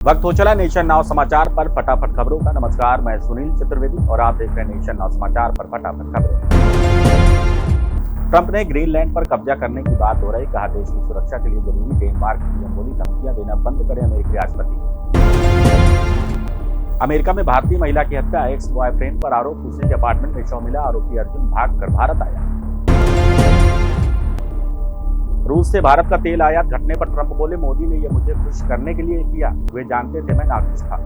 वक्त हो चला नेशन नाउ समाचार पर फटाफट खबरों का। नमस्कार, मैं सुनील चतुर्वेदी और आप देख रहे हैं नेशन नाउ समाचार पर फटाफट खबरें। ट्रंप ने ग्रीनलैंड पर कब्जा करने की बात हो रही, कहा देश की सुरक्षा के लिए जरूरी डेनमार्क की बोली धमकियां देना बंद करें अमेरिकी राष्ट्रपति। अमेरिका में भारतीय महिला की हत्या, एक्स बॉयफ्रेंड पर आरोप, उसी के अपार्टमेंट में शव मिला, आरोपी अर्जुन भागकर भारत आया। रूस से भारत का तेल आयात घटने पर ट्रंप बोले, मोदी ने यह मुझे खुश करने के लिए किया, वे जानते थे मैं नाखुश था।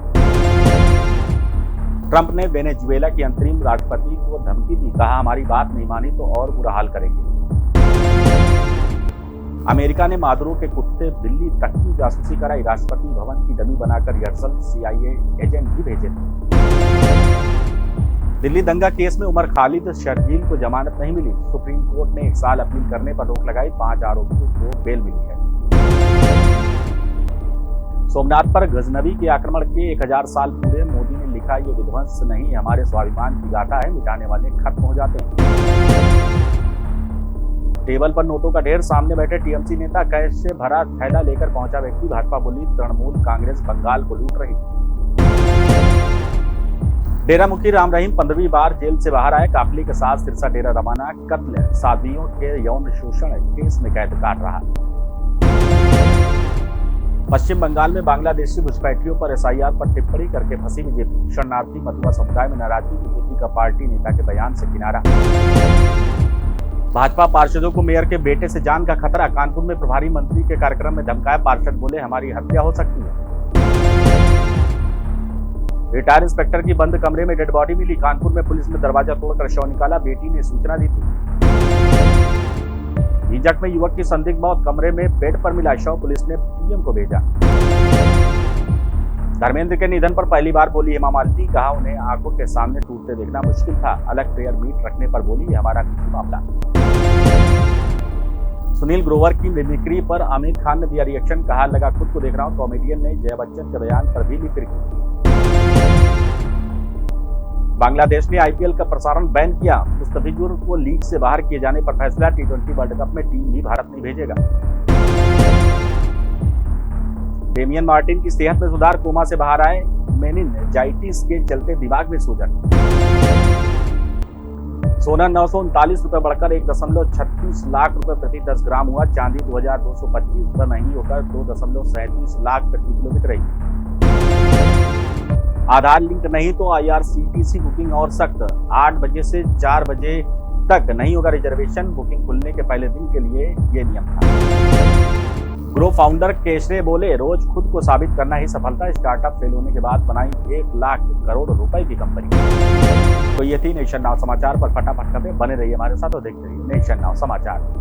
ट्रंप ने वेनेजुएला की अंतरिम राष्ट्रपति को धमकी दी, कहा हमारी बात नहीं मानी तो और बुरा हाल करेंगे। अमेरिका ने मादुरो के कुत्ते बिल्ली तक की जासूसी कराई, राष्ट्रपति भवन की डमी बनाकर एयरसेल CIA एजेंट भी भेजे थे। दिल्ली दंगा केस में उमर खालिद शर्जील को जमानत नहीं मिली, सुप्रीम कोर्ट ने 1 साल अपील करने पर रोक लगाई, 5 आरोपियों को बेल मिली है। सोमनाथ पर गजनवी के आक्रमण के 1000 साल पूरे, मोदी ने लिखा ये विध्वंस नहीं हमारे स्वाभिमान की गाथा है, मिटाने वाले खत्म हो जाते हैं। टेबल पर नोटों का ढेर, सामने बैठे TMC नेता, कैश से भरा थैला लेकर पहुंचा व्यक्ति, भाजपा बोली तृणमूल कांग्रेस बंगाल को लूट रही। डेरा मुखी राम रहीम 15वीं बार जेल से बाहर आए, काफिले के साथ सिरसा डेरा रवाना, कत्ल साध्वियों के यौन शोषण केस में कैद काट रहा। पश्चिम बंगाल में बांग्लादेशी घुसपैठियों पर SIR पर टिप्पणी करके फंसी बीजेपी, शरणार्थी मथुरा समुदाय में नाराजगी, बीजेपी का पार्टी नेता के बयान से किनारा। भाजपा पार्षदों को मेयर के बेटे से जान का खतरा, कानपुर में प्रभारी मंत्री के कार्यक्रम में धमकाया, पार्षद बोले हमारी हत्या हो सकती है। रिटायर्ड इंस्पेक्टर की बंद कमरे में डेड बॉडी मिली, कानपुर में पुलिस ने दरवाजा तोड़कर शव निकाला, बेटी ने सूचना दी थी। झिंझट में युवक की संदिग्ध मौत, कमरे में बेड पर मिला शव, पुलिस ने PM को भेजा। धर्मेंद्र के निधन पर पहली बार बोली हेमा मालिनी, कहा उन्हें आंखों के सामने टूटते देखना मुश्किल था, अलग प्रेयर मीट रखने पर बोली हमारा निजी मामला। सुनील ग्रोवर की मिमिक्री पर आमिर खान ने दिया रिएक्शन, कहा लगा खुद को देख रहा हूं, कॉमेडियन ने जया बच्चन के बयान पर भी ली फिरकी। बांग्लादेश ने IPL का प्रसारण बैन किया, मुस्तफिजुर को लीग से बाहर किए जाने पर फैसला, T20 वर्ल्ड कप में टीम भी भारत नहीं भेजेगा। डेमियन मार्टिन की सेहत में सुधार, कोमा से बाहर आए, मेनिनजाइटिस के चलते दिमाग में सूजन। सोना 939 रुपए बढ़कर 1.36 लाख रुपए प्रति 10 ग्राम हुआ, चांदी 2225 रुपए महंगी होकर 2.37 लाख प्रति किलो बिक रही। आधार लिंक नहीं तो IRCTC बुकिंग और सख्त, 8 बजे से 4 बजे तक नहीं होगा रिजर्वेशन, बुकिंग खुलने के पहले दिन के लिए ये नियम था। ग्रो फाउंडर केशरे बोले रोज खुद को साबित करना ही सफलता, स्टार्टअप फेल होने के बाद बनाई 1 लाख करोड़ रुपए की कंपनी। तो ये थी नेशन नाउ समाचार पर फटाफट खबरें, बने रहिए हमारे साथ और देखते रहिए नेशन नाउ समाचार।